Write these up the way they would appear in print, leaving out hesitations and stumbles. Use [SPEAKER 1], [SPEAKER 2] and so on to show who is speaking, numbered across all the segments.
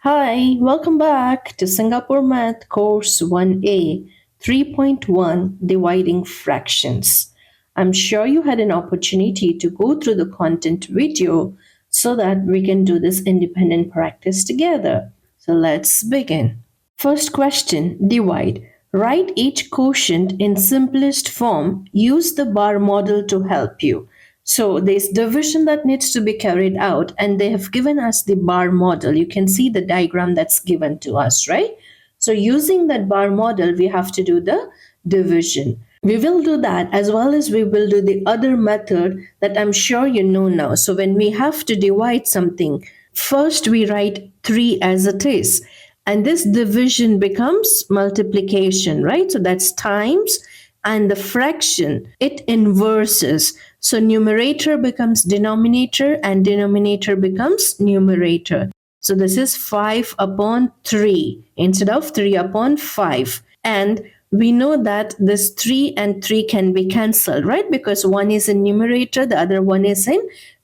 [SPEAKER 1] Hi, welcome back to Singapore Math Course 1A 3.1 Dividing Fractions. I'm sure you had an opportunity to go through the content video so that we can do this independent practice together. So let's begin. First question, divide. Write each quotient in simplest form. Use the bar model to help you. So there's division that needs to be carried out, and they have given us the bar model. You can see the diagram that's given to us, right? So using that bar model, we have to do the division. We will do that as well as we will do the other method that I'm sure you know now. So when we have to divide something, first we write 3 as it is. And this division becomes multiplication, right? So that's times, and the fraction, it inverses. So numerator becomes denominator and denominator becomes numerator. So this is 5 upon 3 instead of 3 upon 5. And we know that this 3 and 3 can be cancelled, right? Because one is in numerator, the other one is in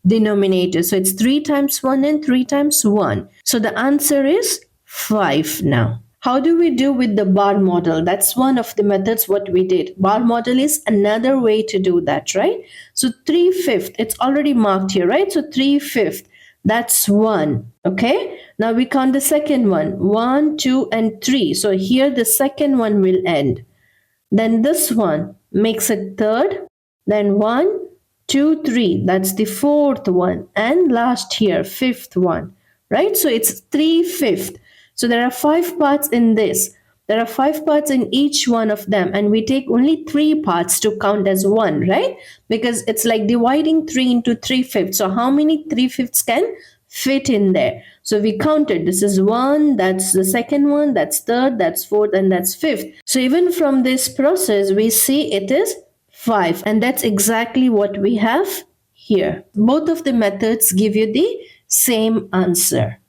[SPEAKER 1] denominator. So it's 3 times 1 and 3 times 1. So the answer is 5 now. How do we do with the bar model? That's one of the methods what we did. Bar model is another way to do that, right? So 3/5, it's already marked here, right? So 3/5, that's 1. Okay, now we count the second one, 1, 2, and 3. So here the second one will end. Then this one makes it third. Then 1, 2, 3, that's the fourth one. And last here, fifth one, right? So it's 3/5. So there are 5 parts in this. There are 5 parts in each one of them, and we take only 3 parts to count as 1, right? Because it's like dividing 3 into 3/5. So how many 3/5 can fit in there? So we counted. This is 1, that's the second one, that's third, that's fourth, and that's fifth. So even from this process, we see it is 5, and that's exactly what we have here. Both of the methods give you the same answer.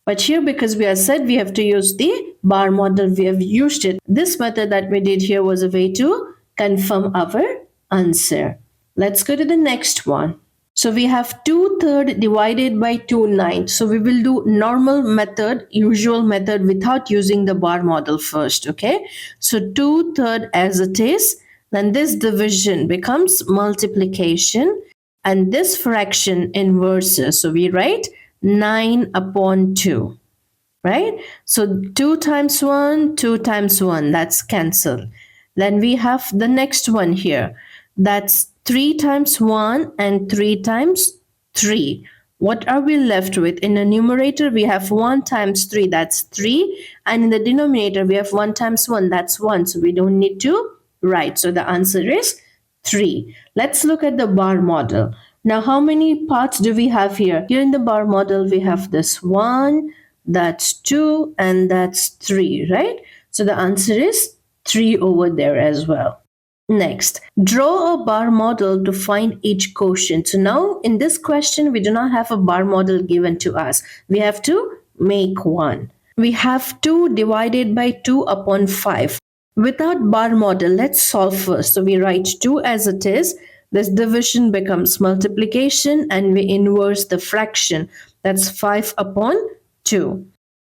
[SPEAKER 1] But here, because we have said we have to use the bar model, we have used it. This method that we did here was a way to confirm our answer. Let's go to the next one. So we have 2/3 divided by 2/9. So we will do normal method, usual method without using the bar model first, okay? So 2/3 as it is, then this division becomes multiplication, and this fraction inverses. So we write 9 upon 2, right? So 2 times 1, 2 times 1, that's cancelled. Then we have the next one here. That's 3 times 1 and 3 times 3. What are we left with? In the numerator, we have 1 times 3, that's 3. And in the denominator, we have 1 times 1, that's 1. So we don't need to write. So the answer is 3. Let's look at the bar model. Now, how many parts do we have here? Here in the bar model, we have this 1, that's 2, and that's 3, right? So the answer is 3 over there as well. Next, draw a bar model to find each quotient. So now in this question, we do not have a bar model given to us. We have to make one. We have 2 divided by 2 upon 5. Without bar model, let's solve first. So we write 2 as it is. This division becomes multiplication, and we inverse the fraction. That's 5 upon 2.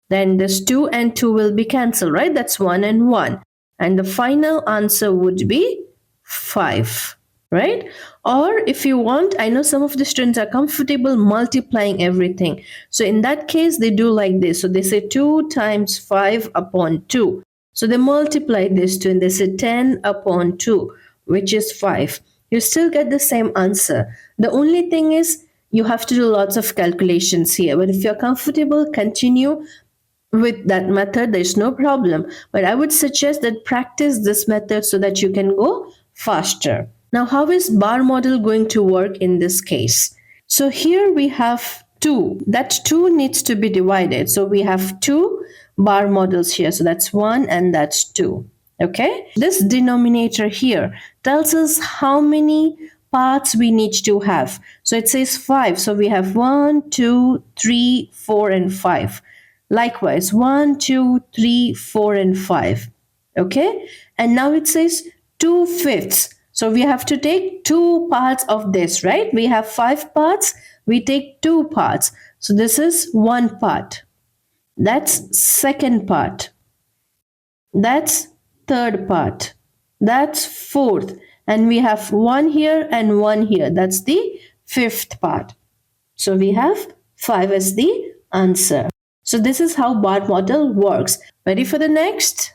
[SPEAKER 1] Then this 2 and 2 will be cancelled, right? That's 1 and 1. And the final answer would be 5, right? Or if you want, I know some of the students are comfortable multiplying everything. So in that case, they do like this. So they say 2 times 5 upon 2. So they multiply this 2 and they say 10 upon 2, which is 5. You still get the same answer. The only thing is you have to do lots of calculations here. But if you're comfortable, continue with that method. There's no problem. But I would suggest that practice this method so that you can go faster. Now, how is bar model going to work in this case? So here we have 2. That 2 needs to be divided. So we have 2 bar models here. So that's 1 and that's 2. Okay, this denominator here tells us how many parts we need to have. So it says 5. So we have 1, 2, 3, 4, and 5. Likewise, 1, 2, 3, 4, and 5. Okay, and now it says 2/5. So we have to take 2 parts of this, right? We have 5 parts. We take 2 parts. So this is 1 part. That's second part. That's third part. That's fourth. And we have one here and one here. That's the fifth part. So we have 5 as the answer. So this is how bar model works. Ready for the next?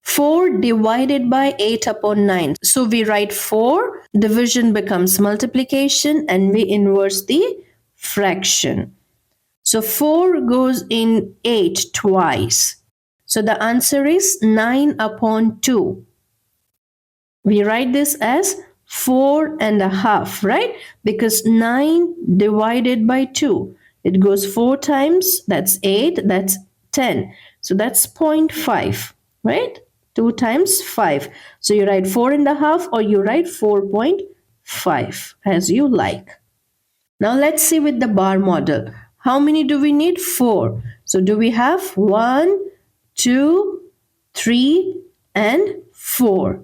[SPEAKER 1] 4 divided by 8 upon 9. So we write 4, division becomes multiplication, and we inverse the fraction. So 4 goes in 8 twice. So the answer is 9 upon 2. We write this as 4.5, right? Because 9 divided by 2, it goes 4 times, that's 8, that's 10. So that's 0.5, right? 2 times 5. So you write 4.5 or you write 4.5 as you like. Now let's see with the bar model. How many do we need? 4. So do we have 1, 2, 3, and 4?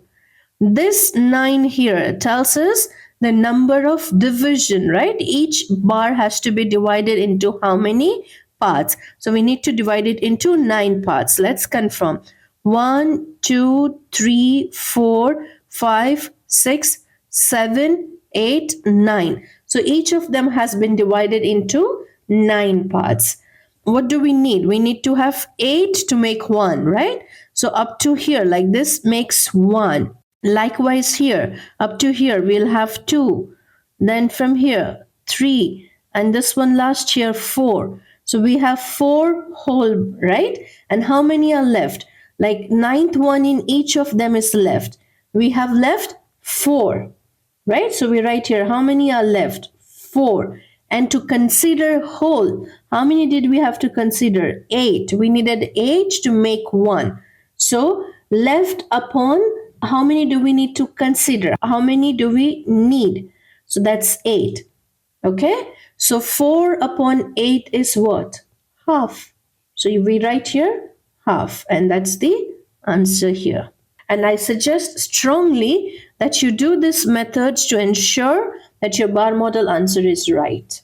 [SPEAKER 1] This 9 here tells us the number of division, right? Each bar has to be divided into how many parts? So we need to divide it into 9 parts. Let's confirm. 1, 2, 3, 4, 5, 6, 7, 8, 9. So each of them has been divided into 9 parts. What do we need? We need to have 8 to make 1, right? So up to here, like this makes 1. Likewise here, up to here, we'll have 2. Then from here, 3. And this one last here, 4. So we have 4 whole, right? And how many are left? Like ninth one in each of them is left. We have left 4, right? So we write here, how many are left? 4. And to consider whole, how many did we have to consider? 8. We needed 8 to make 1. So left upon, how many do we need to consider? How many do we need? So that's 8. Okay? So 4 upon 8 is what? Half. So we write here half, and that's the answer here. And I suggest strongly that you do this method to ensure that your bar model answer is right.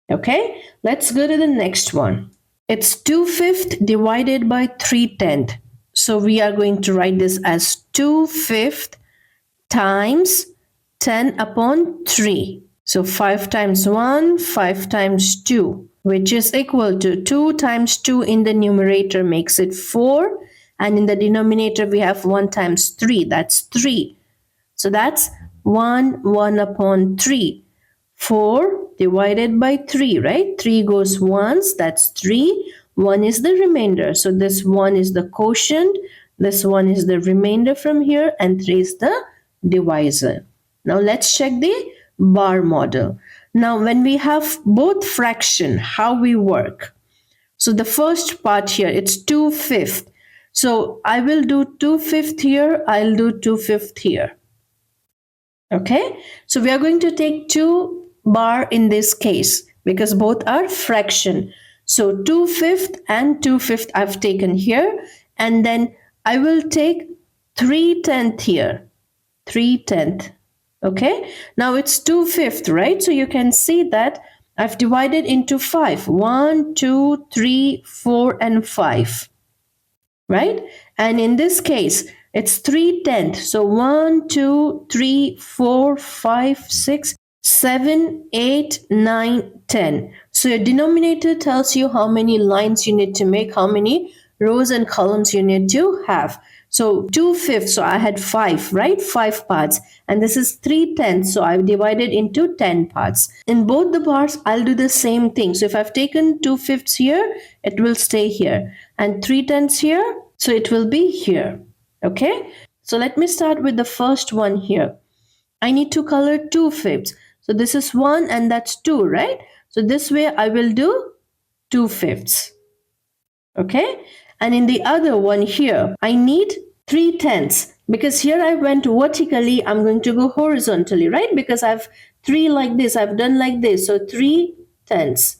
[SPEAKER 1] Okay? Let's go to the next one. It's 2/5 divided by 3/10. So we are going to write this as 2/5 times 10 upon 3. So 5 times 1, 5 times 2, which is equal to 2 times 2 in the numerator makes it 4. And in the denominator, we have 1 times 3. That's 3. So that's 1 upon 3. 4 divided by 3, right? 3 goes once, that's 3. 1 is the remainder. So this 1 is the quotient, this 1 is the remainder from here, and 3 is the divisor. Now let's check the bar model. Now when we have both fraction, how we work? So the first part here, it's 2/5. So I will do 2/5 here, I'll do 2/5 here. Okay, so we are going to take 2 bar in this case because both are fraction. So 2/5 and 2/5 I've taken here, and then I will take 3/10 here, 3/10. Okay, now it's 2/5, right? So you can see that I've divided into 5. 1, 2, 3, 4, and 5, right? And in this case, it's 3/10. So 1, 2, 3, 4, 5, 6, 7, 8, 9, 10. So your denominator tells you how many lines you need to make, how many rows and columns you need to have. So 2/5, so I had 5, right? 5 parts. And this is 3/10, so I've divided into 10 parts. In both the bars, I'll do the same thing. So if I've taken 2/5 here, it will stay here. And 3/10 here, so it will be here. Okay? So let me start with the first one here. I need to color 2/5. So this is 1 and that's 2, right? So this way I will do 2/5. Okay? And in the other one here, I need 3/10 because here I went vertically, I'm going to go horizontally, right? Because I've 3 like this, I've done like this. So 3/10,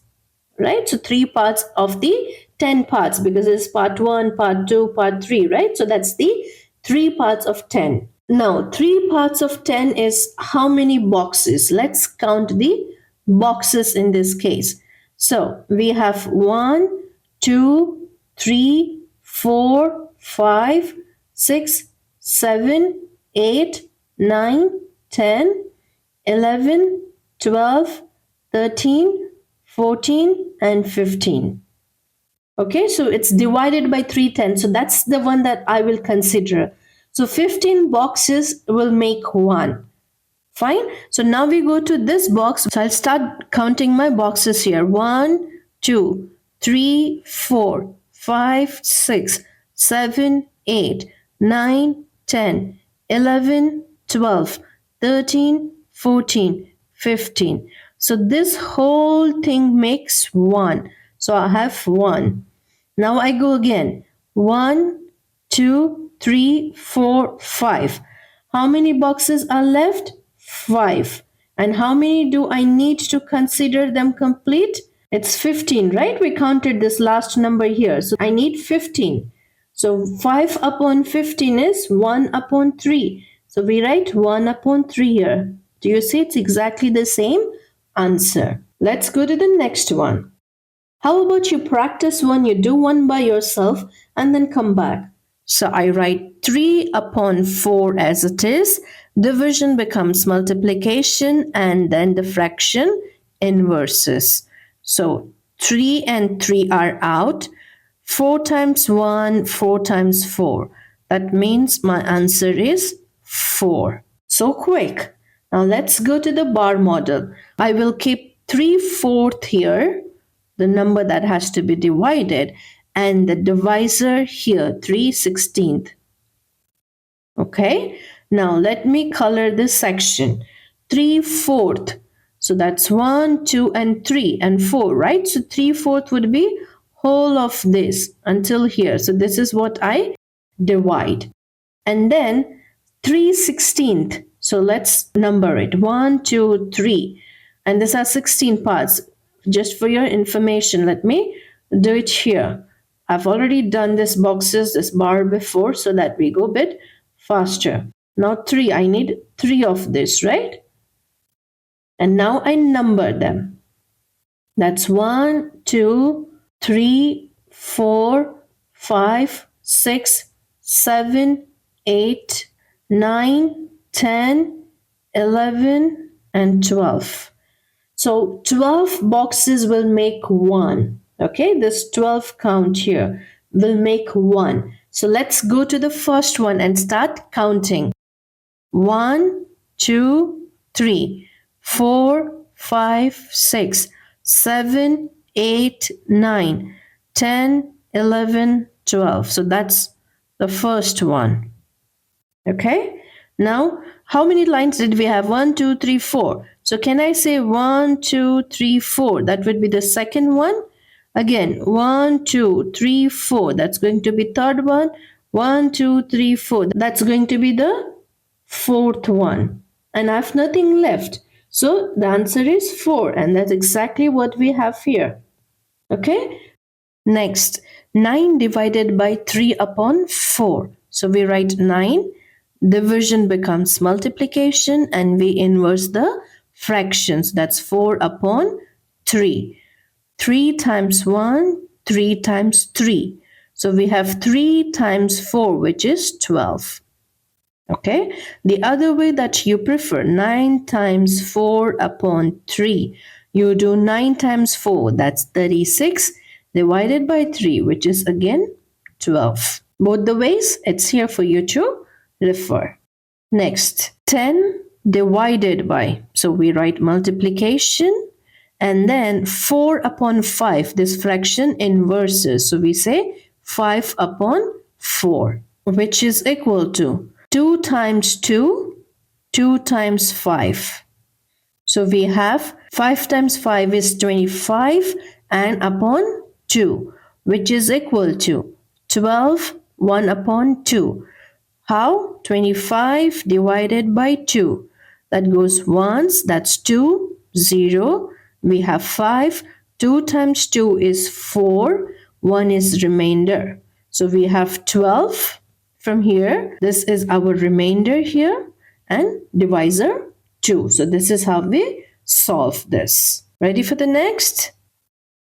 [SPEAKER 1] right? So 3 parts of the 10 parts because it's part 1, part 2, part 3, right? So that's the 3 parts of 10. Now, 3 parts of 10 is how many boxes? Let's count the boxes in this case. So we have 1, 2, 3, 4, 5, 6, 7, 8, 9, 10, 11, 12, 13, 14, and 15. Okay, so it's divided by 3/10. So that's the one that I will consider. So 15 boxes will make one. Fine. So now we go to this box. So I'll start counting my boxes here. 1, 2, 3, 4, 5, 6, 7, 8, 9, 10, 11, 12, 13, 14, 15. So this whole thing makes 1. So I have 1. Now I go again. 1, 2, 3, 4, 5. How many boxes are left? 5. And how many do I need to consider them complete? It's 15, right? We counted this last number here. So I need 15. So 5 upon 15 is 1 upon 3. So we write 1 upon 3 here. Do you see it's exactly the same answer? Let's go to the next one. How about you practice one, you do one by yourself and then come back. So I write 3 upon 4 as it is. Division becomes multiplication and then the fraction inverses. So 3 and 3 are out. 4 times 1, 4 times 4. That means my answer is 4. So quick. Now let's go to the bar model. I will keep 3/4 here, the number that has to be divided, and the divisor here 3/16. Okay, now let me color this section. 3/4, so that's 1, 2, and 3 and 4, right? So 3/4 would be whole of this until here. So this is what I divide. And then 3/16. So let's number it. 1, 2, 3. And these are 16 parts. Just for your information, let me do it here. I've already done this boxes, this bar before, so that we go a bit faster. Now 3, I need 3 of this, right? And now I number them. That's 1, 2, 3, 4, 5, 6, 7, 8, 9, 10, 11, and 12. So 12 boxes will make 1. Okay, this 12 count here will make 1. So let's go to the first one and start counting. 1, 2, 3, 4, 5, 6, 7, 8, 9, 10, 11, 12. So that's the first one. Okay, now how many lines did we have? 1, 2, 3, 4. So can I say 1, 2, 3, 4? That would be the second one. Again, 1, 2, 3, 4. That's going to be third one. 1, 2, 3, 4. That's going to be the fourth one. And I have nothing left. So the answer is 4. And that's exactly what we have here. Okay. Next, 9 divided by 3 upon 4. So we write 9. Division becomes multiplication and we inverse the fractions. That's 4 upon 3. 3 times 1, 3 times 3. So we have 3 times 4, which is 12. Okay, the other way that you prefer, 9 times 4 upon 3. You do 9 times 4, that's 36, divided by 3, which is again 12. Both the ways, it's here for you to refer. Next, 10 divided by, so we write multiplication, and then 4 upon 5, this fraction inverses. So we say 5 upon 4, which is equal to 2 times 2, 2 times 5. So we have 5 times 5 is 25 and upon 2, which is equal to 12, 1 upon 2. How? 25 divided by 2. That goes once, that's 2, 0. We have 5. 2 times 2 is 4. 1 is remainder. So we have 12 from here. This is our remainder here and divisor 2. So this is how we solve this. Ready for the next?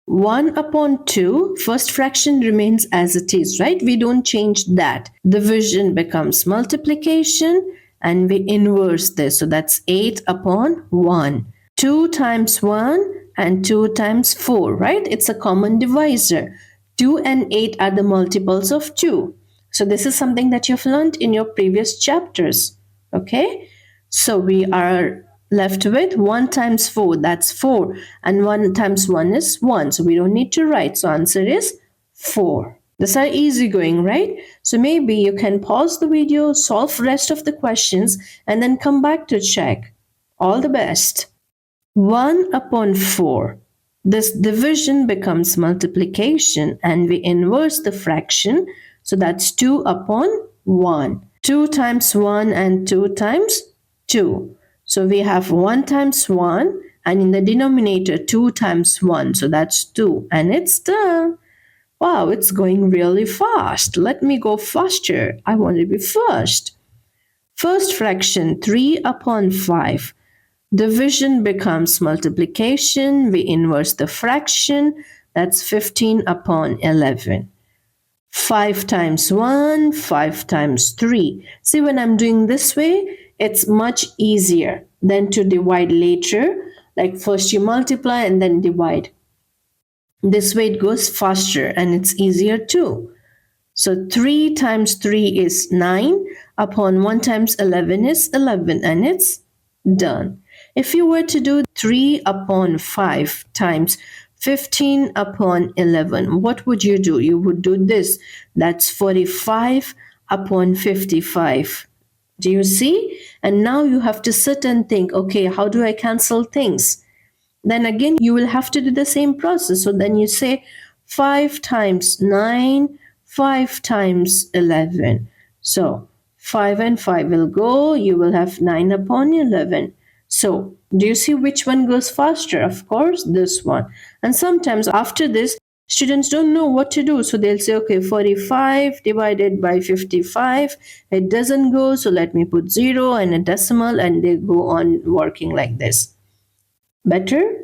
[SPEAKER 1] 1 upon 2, first fraction remains as it is, right? We don't change that. Division becomes multiplication and we inverse this. So that's 8 upon 1. 2 times 1 and 2 times 4, right? It's a common divisor. 2 and 8 are the multiples of 2. So this is something that you've learned in your previous chapters. Okay? So we are left with 1 times 4, that's 4. And 1 times 1 is 1. So we don't need to write. So answer is 4. These are easy going, right? So maybe you can pause the video, solve rest of the questions, and then come back to check. All the best. 1 upon 4. This division becomes multiplication and we inverse the fraction. So that's 2 upon 1. 2 times 1 and 2 times 2. So we have 1 times 1 and in the denominator 2 times 1. So that's 2 and it's done. Wow, it's going really fast. Let me go faster. I want to be first. First fraction 3 upon 5. Division becomes multiplication. We inverse the fraction. That's 15 upon 11. 5 times 1, 5 times 3. See, when I'm doing this way, it's much easier than to divide later. Like first you multiply and then divide. This way it goes faster and it's easier too. So 3 times 3 is 9 upon 1 times 11 is 11 and it's done. If you were to do 3 upon 5 times 15 upon 11, what would you do? You would do this. That's 45 upon 55. Do you see? And now you have to sit and think, okay, how do I cancel things? Then again, you will have to do the same process. So then you say 5 times 9, 5 times 11. So 5 and 5 will go. You will have 9 upon 11. So do you see which one goes faster? Of course, this one. And sometimes after this, students don't know what to do. So they'll say, okay, 45 divided by 55. It doesn't go. So let me put 0 and a decimal and they go on working like this. Better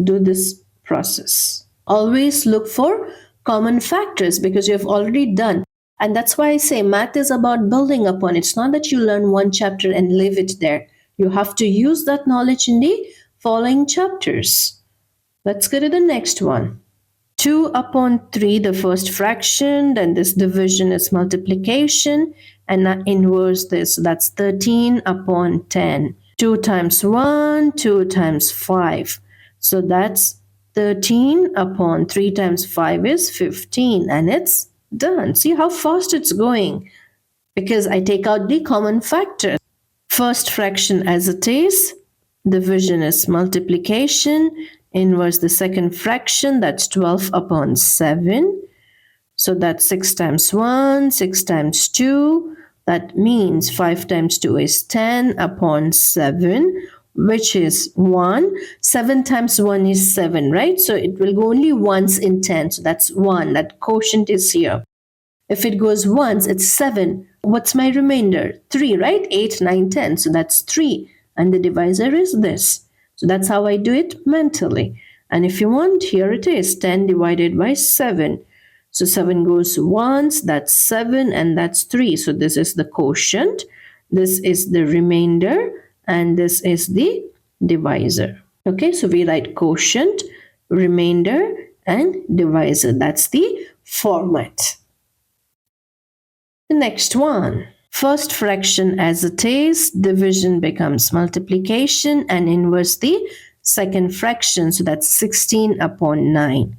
[SPEAKER 1] do this process. Always look for common factors because you have already done. And that's why I say math is about building upon. It's not that you learn one chapter and leave it there. You have to use that knowledge in the following chapters. Let's go to the next one. 2 upon 3, the first fraction, then this division is multiplication, and I inverse this. So that's 13 upon 10. 2 times 1, 2 times 5. So that's 13 upon 3 times 5 is 15, and it's done. See how fast it's going because I take out the common factors. First fraction as it is, division is multiplication, inverse the second fraction, that's 12 upon 7. So that's 6 times 1, 6 times 2. That means 5 times 2 is 10 upon 7, which is 1. 7 times 1 is 7, right? So it will go only once in 10. So that's 1. That quotient is here. If it goes once, it's 7. What's my remainder? 3, right? 8, 9, 10. So that's 3. And the divisor is this. So that's how I do it mentally. And if you want, here it is, 10 divided by 7. So 7 goes once, that's 7, and that's 3. So this is the quotient, this is the remainder, and this is the divisor. Okay, so we write quotient, remainder, and divisor. That's the format. The next one. First fraction as it is, division becomes multiplication, and inverse the second fraction. So that's 16 upon 9.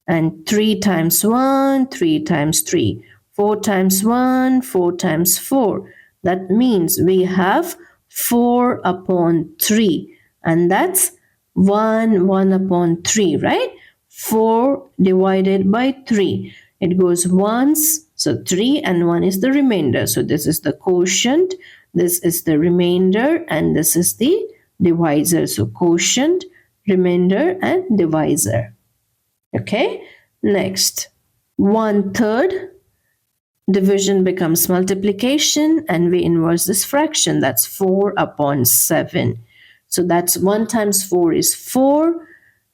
[SPEAKER 1] And 3 times 1, 3 times 3. 4 times 1, 4 times 4. That means we have 4 upon 3. And that's 1 upon 3, right? 4 divided by 3. It goes once, so 3 and 1 is the remainder. So this is the quotient, this is the remainder, and this is the divisor. So quotient, remainder, and divisor. Okay, next, 1/3 division becomes multiplication and we inverse this fraction. That's 4 upon 7. So that's 1 times 4 is 4.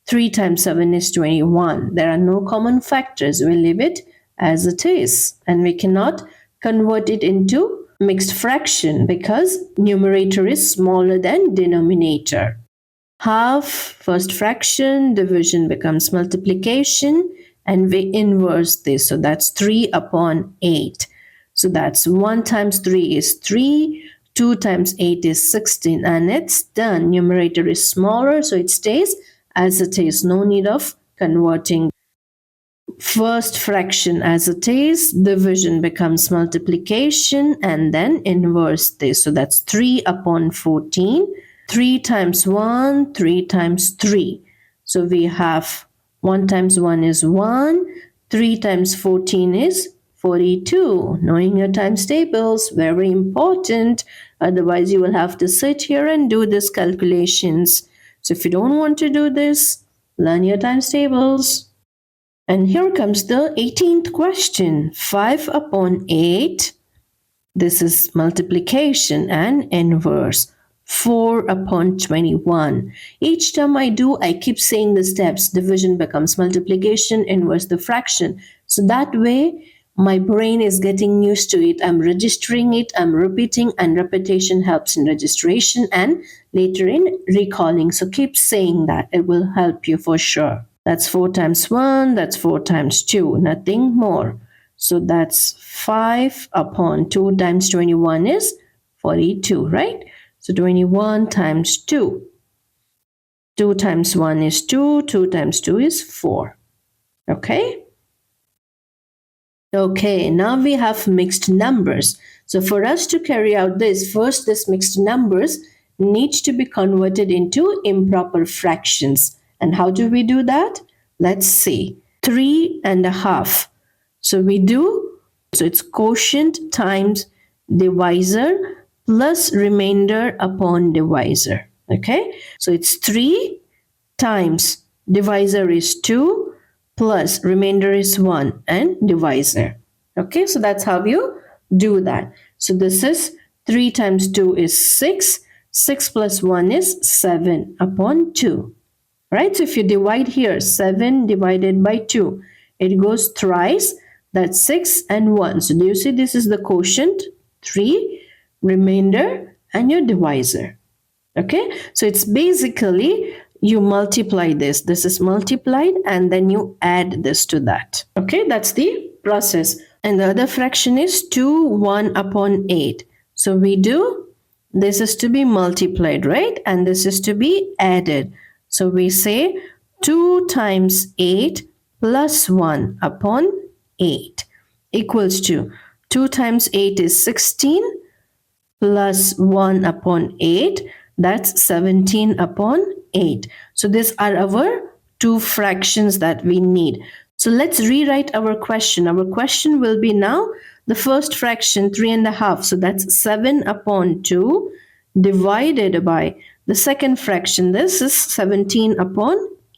[SPEAKER 1] 3 times 7 is 21. There are no common factors. We leave it as it is. And we cannot convert it into mixed fraction because numerator is smaller than denominator. Half, first fraction, division becomes multiplication, and we inverse this. So that's 3 upon 8. So that's 1 times 3 is 3, 2 times 8 is 16, and it's done. Numerator is smaller, so it stays as it is. No need of converting. First fraction as it is, division becomes multiplication, and then inverse this. So that's 3 upon 14. 3 times 1, 3 times 3. So we have 1 times 1 is 1, 3 times 14 is 42. Knowing your times tables, very important. Otherwise, you will have to sit here and do these calculations. So if you don't want to do this, learn your times tables. And here comes the 18th question. 5 upon 8. This is multiplication and inverse. 4 upon 21. Each time I do, I keep saying the steps. Division becomes multiplication, inverse the fraction. So that way, my brain is getting used to it. I'm registering it, I'm repeating, and repetition helps in registration and later in recalling. So keep saying that. It will help you for sure. That's 4 times 1, that's 4 times 2, nothing more. So that's 5 upon 2 times 21 is 42, right? So 21 times 2. 2 times 1 is 2, 2 times 2 is 4. Okay? Okay, now we have mixed numbers. So for us to carry out this, first this mixed numbers needs to be converted into improper fractions. And how do we do that? Let's see. 3.5. So it's quotient times divisor plus remainder upon divisor. Okay? So it's 3 times divisor is 2 plus remainder is 1 and divisor. Okay? So that's how you do that. So this is 3 times 2 is 6. 6 plus 1 is 7 upon 2. Right? So if you divide here, 7 divided by 2, it goes thrice. That's 6 and 1. So do you see this is the quotient? 3, remainder, and your divisor. Okay? So it's basically you multiply this. This is multiplied and then you add this to that. Okay? That's the process. And the other fraction is 2, 1 upon 8. So we do, this is to be multiplied, right? And this is to be added. So we say 2 times 8 plus 1 upon 8 equals to 2 times 8 is 16 plus 1 upon 8. That's 17 upon 8. So these are our two fractions that we need. So let's rewrite our question. Our question will be now the first fraction 3.5. So that's 7 upon 2 divided by the second fraction. This is 17 upon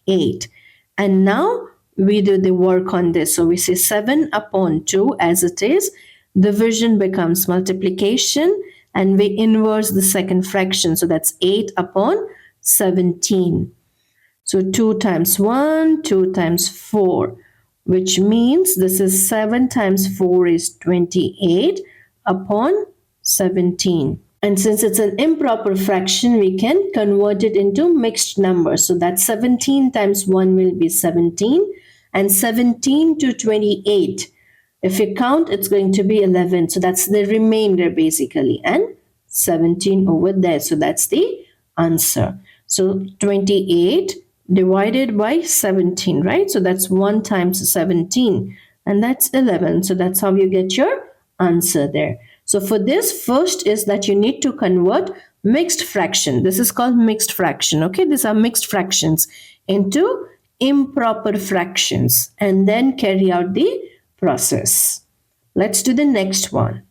[SPEAKER 1] 8. And now we do the work on this. So we say 7 upon 2 as it is. Division becomes multiplication and we inverse the second fraction. So that's 8 upon 17. So 2 times 1, 2 times 4, which means this is 7 times 4 is 28 upon 17. And since it's an improper fraction, we can convert it into mixed numbers. So that 17 times 1 will be 17. And 17 to 28, if you count, it's going to be 11. So that's the remainder basically. And 17 over there. So that's the answer. So 28 divided by 17, right? So that's 1 times 17. And that's 11. So that's how you get your answer there. So for this, first is that you need to convert mixed fraction. This is called mixed fraction. Okay, these are mixed fractions into improper fractions and then carry out the process. Let's do the next one.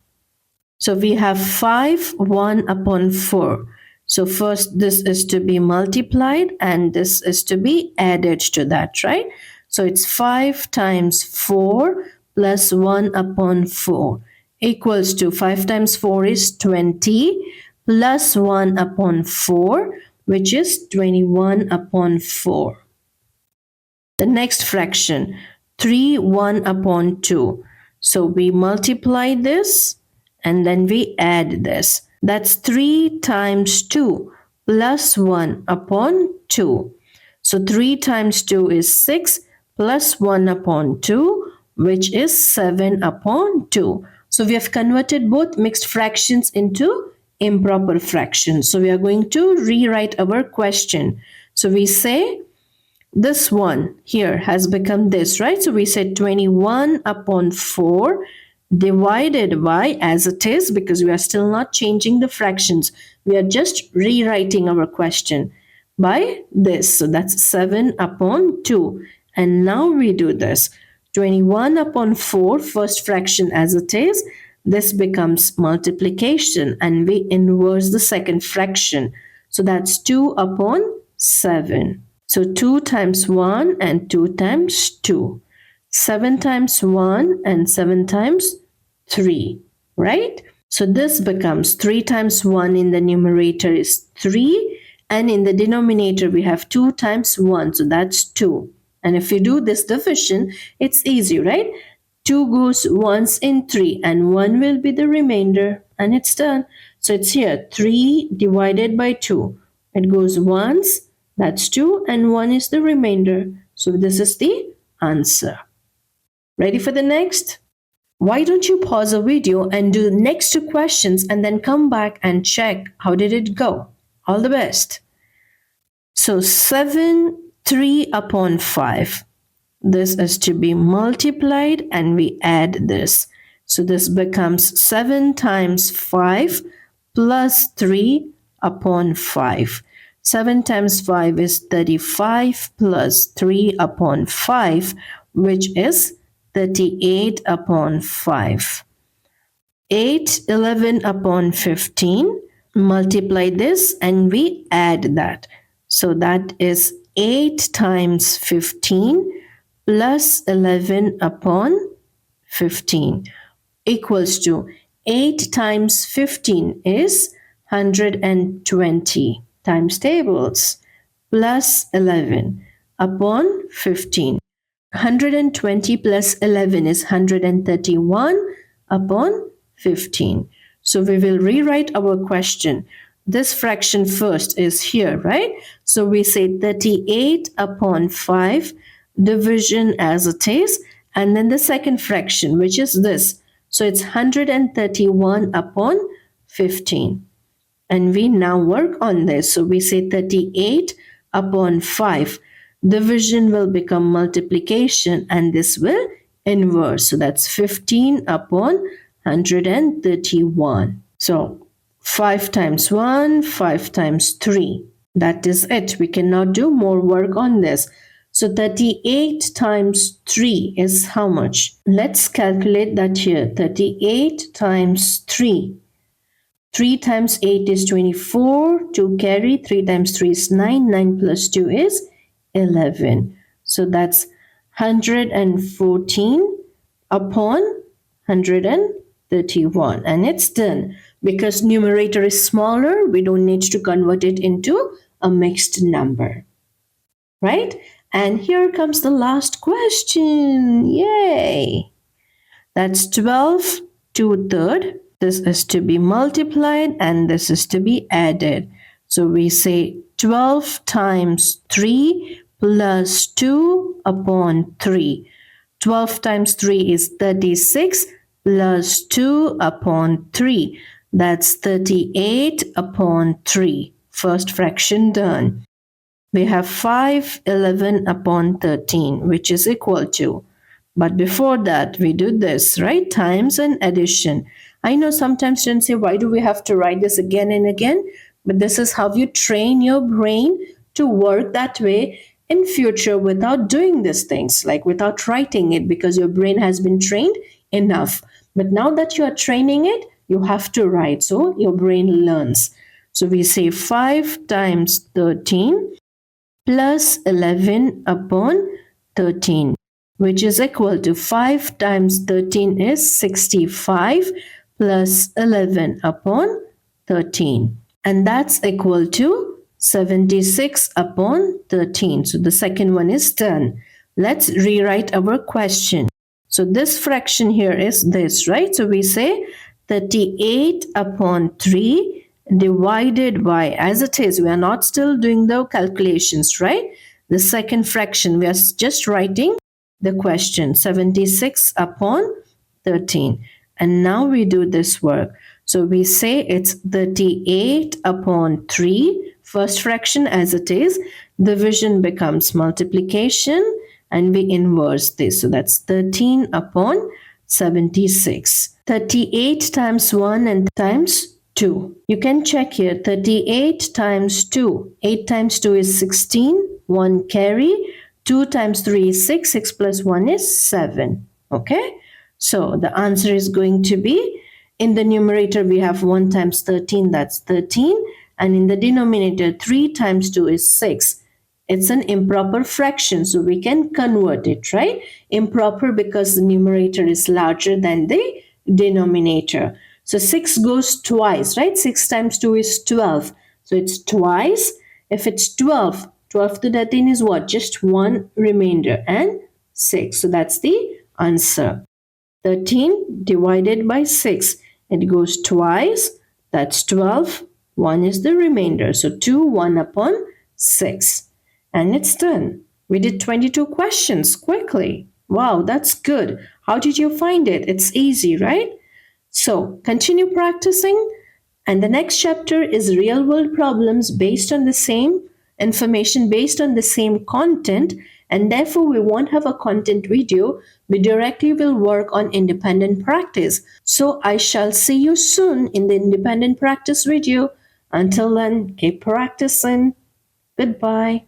[SPEAKER 1] So we have 5, 1 upon 4. So first this is to be multiplied and this is to be added to that, right? So it's 5 times 4 plus 1 upon 4 equals to 5 times 4 is 20 plus 1 upon 4, which is 21 upon 4. The next fraction, 3 1 upon 2. So we multiply this and then we add this. That's 3 times 2 plus 1 upon 2. So 3 times 2 is 6 plus 1 upon 2, which is 7 upon 2. So we have converted both mixed fractions into improper fractions. So we are going to rewrite our question. So we say this one here has become this, right? So we said 21 upon 4 divided by, as it is, because we are still not changing the fractions. We are just rewriting our question by this. So that's 7 upon 2. And now we do this. 21 upon 4, first fraction as it is. This becomes multiplication and we inverse the second fraction. So that's 2 upon 7. So 2 times 1 and 2 times 2. 7 times 1 and 7 times 3, right? So this becomes 3 times 1 in the numerator is 3 and in the denominator we have 2 times 1, so that's 2. And if you do this division, it's easy, right? 2 goes once in 3 and 1 will be the remainder and it's done. So it's here 3 divided by 2. It goes once, that's 2 and 1 is the remainder. So this is the answer. Ready for the next? Why don't you pause the video and do the next 2 questions and then come back and check how did it go. All the best. So 7, 3 upon 5. This is to be multiplied and we add this. So this becomes 7 times 5 plus 3 upon 5. 7 times 5 is 35 plus 3 upon 5, which is 38 upon 5. 8, 11 upon 15. Multiply this and we add that. So that is 8 times 15 plus 11 upon 15 equals to 8 times 15 is 120 times tables plus 11 upon 15. 120 plus 11 is 131 upon 15. So we will rewrite our question. This fraction first is here, right? So we say 38 upon 5 division as it is, and then the second fraction, which is this. So it's 131 upon 15. And we now work on this. So we say 38 upon 5. Division will become multiplication and this will inverse. So that's 15 upon 131. So 5 times 1, 5 times 3. That is it. We cannot do more work on this. So 38 times 3 is how much? Let's calculate that here. 38 times 3. 3 times 8 is 24. 2 carry. 3 times 3 is 9. 9 plus 2 is 11. So that's 114 upon 131. And it's done. Because numerator is smaller, we don't need to convert it into a mixed number. Right? And here comes the last question. Yay! That's 12 2/3. This is to be multiplied and this is to be added. So we say 12 times 3 plus 2 upon 3. 12 times 3 is 36 plus 2 upon 3. That's 38 upon 3. First fraction done. We have 5, 11 upon 13, which is equal to. But before that, we do this, right? Times and addition. I know sometimes students say, why do we have to write this again and again? But this is how you train your brain to work that way in future without doing these things, like without writing it, because your brain has been trained enough. But now that you are training it, you have to write, so your brain learns. So we say 5 times 13 plus 11 upon 13, which is equal to 5 times 13 is 65 plus 11 upon 13. And that's equal to 76 upon 13. So the second one is done. Let's rewrite our question. So this fraction here is this, right? So we say 38 upon 3 divided by, as it is, we are not still doing the calculations, right? The second fraction, we are just writing the question, 76 upon 13. And now we do this work. So we say it's 38 upon 3, first fraction as it is. Division becomes multiplication and we inverse this. So that's 13 upon 76. 38 times 1 and times 2. You can check here. 38 times 2. 8 times 2 is 16. 1 carry. 2 times 3 is 6. 6 plus 1 is 7. Okay? So the answer is going to be, in the numerator we have 1 times 13, that's 13. And in the denominator 3 times 2 is 6. It's an improper fraction, so we can convert it, right? Improper because the numerator is larger than the denominator. So 6 goes twice, right? 6 times 2 is 12. So it's twice. If it's 12, 12 to 13 is what? Just one remainder and 6. So that's the answer. 13 divided by 6. It goes twice. That's 12. 1 is the remainder. So 2, 1 upon 6. And it's done. We did 22 questions quickly. Wow, that's good. How did you find it? It's easy, right? So continue practicing. And the next chapter is real world problems based on the same information, based on the same content. And therefore, we won't have a content video. We directly will work on independent practice. So I shall see you soon in the independent practice video. Until then, keep practicing. Goodbye.